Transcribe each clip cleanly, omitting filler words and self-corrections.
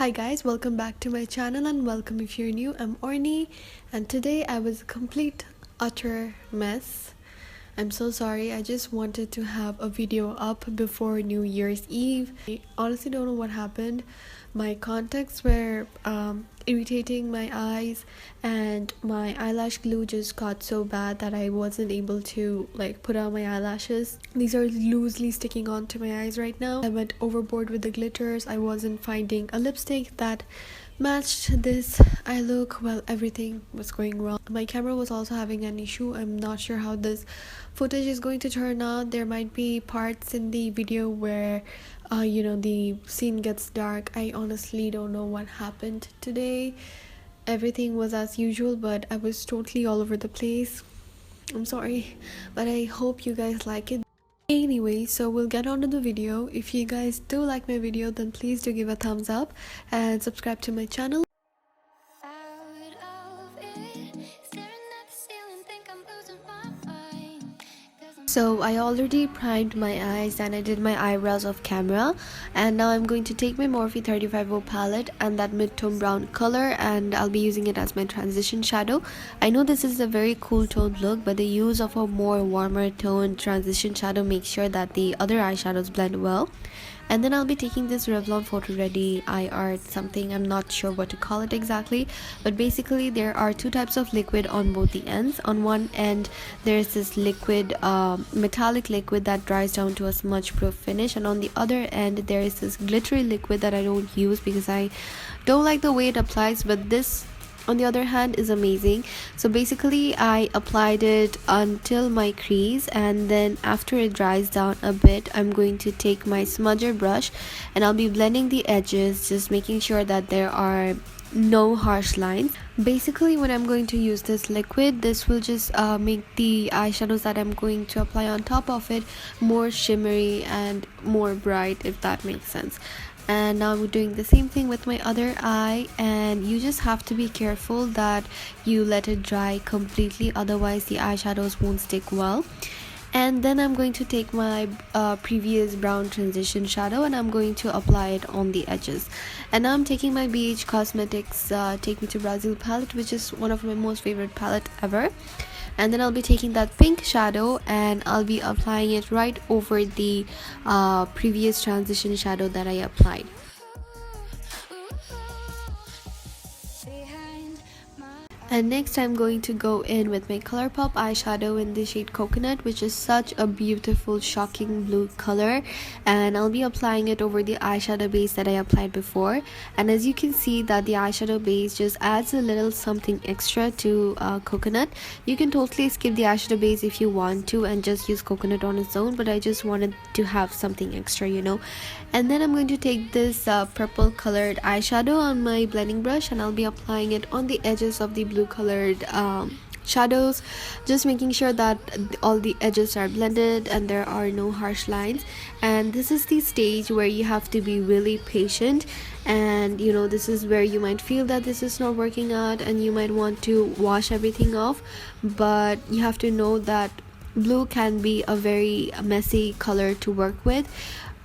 Hi guys, welcome back to my channel and welcome if you're new. I'm Aurni and today I was a complete utter mess. I'm so sorry. I just wanted to have a video up before New Year's Eve. I honestly don't know what happened. My contacts were irritating my eyes and my eyelash glue just got so bad that I wasn't able to put on my eyelashes. These are loosely sticking onto my eyes right now. I went overboard with the glitters. I wasn't finding a lipstick that matched this eye look. Well, everything was going wrong. My camera was also having an issue. I'm not sure how this footage is going to turn out. There might be parts in the video where the scene gets dark. I honestly don't know what happened today. Everything was as usual, but I was totally all over the place. I'm sorry, but I hope you guys like it. Anyway, so we'll get on to the video. If you guys do like my video, then please do give a thumbs up and subscribe to my channel. So I already primed my eyes and I did my eyebrows off camera, and now I'm going to take my Morphe 35O palette and that mid-tone brown color, and I'll be using it as my transition shadow. I know this is a very cool toned look, but the use of a more warmer toned transition shadow makes sure that the other eyeshadows blend well. And then I'll be taking this Revlon Photoready eye art something, I'm not sure what to call it exactly, but basically there are two types of liquid on both the ends. On one end there's this liquid, metallic liquid that dries down to a smudge proof finish, and on the other end there is this glittery liquid that I don't use because I don't like the way it applies, but this on the other hand is amazing. So basically I applied it until my crease, and then after it dries down a bit, I'm going to take my smudger brush and I'll be blending the edges, just making sure that there are no harsh lines. Basically when I'm going to use this liquid, this will just make the eyeshadows that I'm going to apply on top of it more shimmery and more bright, if that makes sense. And now we're doing the same thing with my other eye, and you just have to be careful that you let it dry completely, otherwise the eyeshadows won't stick well. And then I'm going to take my previous brown transition shadow and I'm going to apply it on the edges. And now I'm taking my BH Cosmetics Take Me to Brazil palette, which is one of my most favorite palette ever. And then I'll be taking that pink shadow and I'll be applying it right over the previous transition shadow that I applied. And next I'm going to go in with my Colourpop eyeshadow in the shade Coconut, which is such a beautiful shocking blue color, and I'll be applying it over the eyeshadow base that I applied before. And as you can see that the eyeshadow base just adds a little something extra to Coconut. You can totally skip the eyeshadow base if you want to and just use Coconut on its own, but I just wanted to have something extra, And then I'm going to take this purple colored eyeshadow on my blending brush and I'll be applying it on the edges of the blue colored shadows, just making sure that all the edges are blended and there are no harsh lines. And this is the stage where you have to be really patient, and this is where you might feel that this is not working out and you might want to wash everything off, but you have to know that blue can be a very messy color to work with.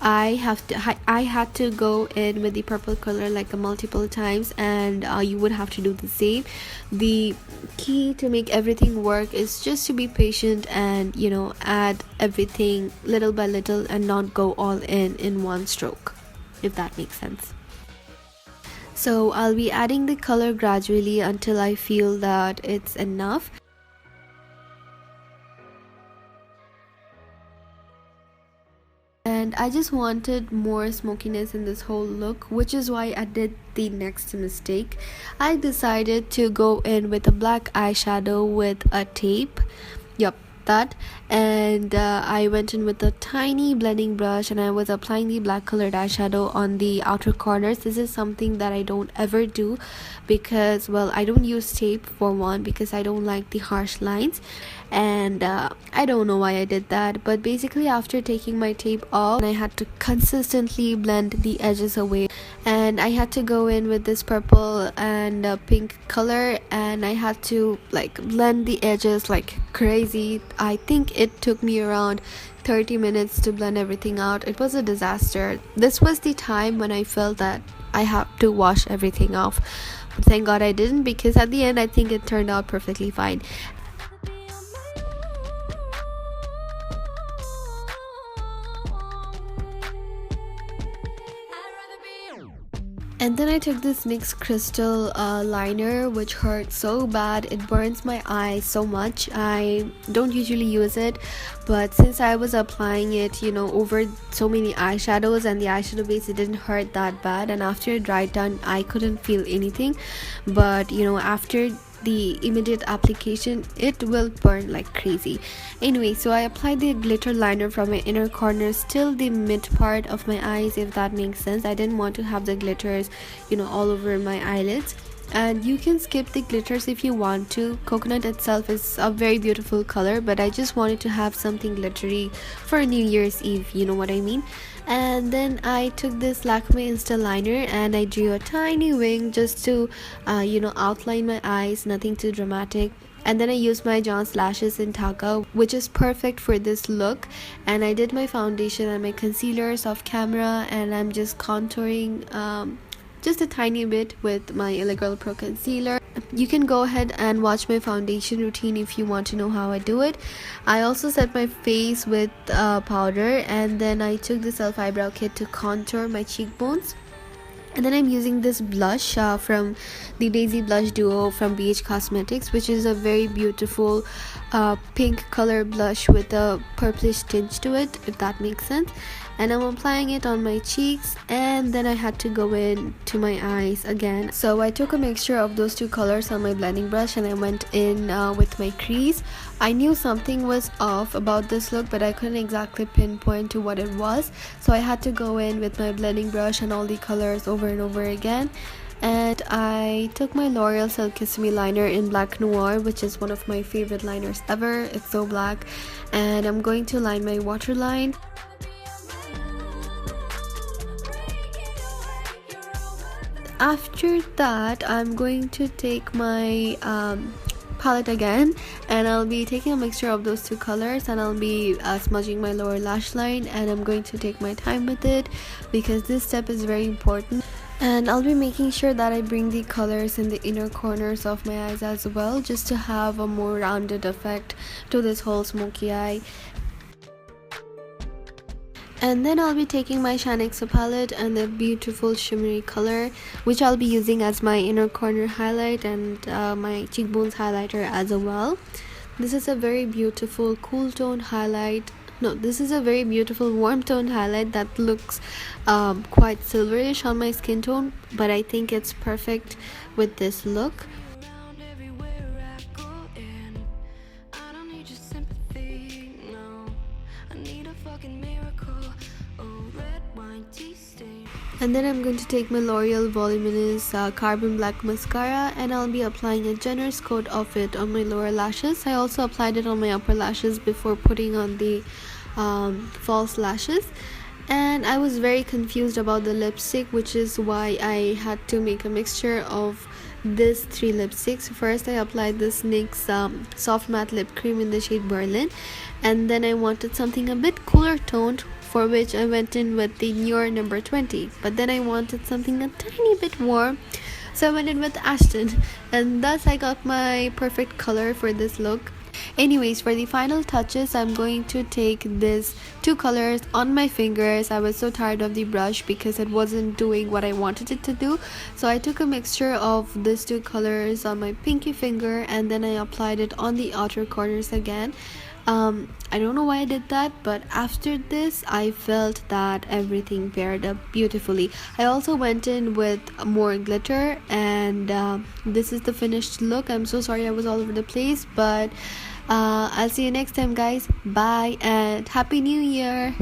I had to go in with the purple color multiple times, and you would have to do the same. The key to make everything work is just to be patient and add everything little by little and not go all in one stroke, if that makes sense. So I'll be adding the color gradually until I feel that it's enough. And I just wanted more smokiness in this whole look, which is why I did the next mistake. I decided to go in with a black eyeshadow with a tape. Yup, that. And I went in with a tiny blending brush and I was applying the black colored eyeshadow on the outer corners. This is something that I don't ever do because, well, I don't use tape for one because I don't like the harsh lines, and I don't know why I did that. But basically after taking my tape off, I had to consistently blend the edges away, and I had to go in with this purple and pink color and I had to blend the edges like crazy. I think it took me around 30 minutes to blend everything out. It was a disaster. This was the time when I felt that I have to wash everything off. But thank God I didn't, because at the end I think it turned out perfectly fine. And then I took this NYX crystal liner, which hurt so bad. It burns my eyes so much. I don't usually use it, but since I was applying it, you know, over so many eyeshadows and the eyeshadow base, it didn't hurt that bad. And after it dried down, I couldn't feel anything. But you know, after the immediate application, it will burn like crazy. Anyway, so I applied the glitter liner from my inner corners till the mid part of my eyes, if that makes sense. I didn't want to have the glitters, you know, all over my eyelids. And you can skip the glitters if you want to. Coconut itself is a very beautiful color, but I just wanted to have something glittery for New Year's Eve, you know what I mean. And then I took this Lakme Insta liner and I drew a tiny wing just to you know, outline my eyes, nothing too dramatic. And then I used my John's lashes in Taka, which is perfect for this look. And I did my foundation and my concealers off camera, and I'm just contouring just a tiny bit with my LA Girl Pro concealer. You can go ahead and watch my foundation routine if you want to know how I do it. I also set my face with powder, and then I took the self eyebrow kit to contour my cheekbones. And then I'm using this blush from the Daisy Blush Duo from BH Cosmetics, which is a very beautiful pink color blush with a purplish tinge to it, if that makes sense. And I'm applying it on my cheeks, and then I had to go in to my eyes again. So I took a mixture of those two colors on my blending brush and I went in with my crease. I knew something was off about this look, but I couldn't exactly pinpoint to what it was. So I had to go in with my blending brush and all the colors over and over again. And I took my L'Oreal Silk Kiss Me liner in Black Noir, which is one of my favorite liners ever. It's so black. And I'm going to line my waterline. After that, I'm going to take my palette again, and I'll be taking a mixture of those two colors, and I'll be smudging my lower lash line, and I'm going to take my time with it because this step is very important. And I'll be making sure that I bring the colors in the inner corners of my eyes as well, just to have a more rounded effect to this whole smoky eye. And then I'll be taking my xoxo palette and the beautiful shimmery color, which I'll be using as my inner corner highlight and my cheekbones highlighter as well. This is a very beautiful cool tone highlight. No, this is a very beautiful warm tone highlight that looks quite silverish on my skin tone, but I think it's perfect with this look. And then I'm going to take my L'Oreal Voluminous Carbon Black Mascara, and I'll be applying a generous coat of it on my lower lashes. I also applied it on my upper lashes before putting on the false lashes. And I was very confused about the lipstick, which is why I had to make a mixture of these three lipsticks. First, I applied this NYX Soft Matte Lip Cream in the shade Berlin, and then I wanted something a bit cooler toned, for which I went in with the Newer number 20. But then I wanted something a tiny bit warm, so I went in with Ashton, and thus I got my perfect color for this look. Anyways, for the final touches, I'm going to take these two colors on my fingers. I was so tired of the brush because it wasn't doing what I wanted it to do, so I took a mixture of these two colors on my pinky finger, and then I applied it on the outer corners again. I don't know why I did that, but after this I felt that everything paired up beautifully. I also went in with more glitter, and this is the finished look. I'm so sorry I was all over the place, but I'll see you next time, guys. Bye and Happy New Year.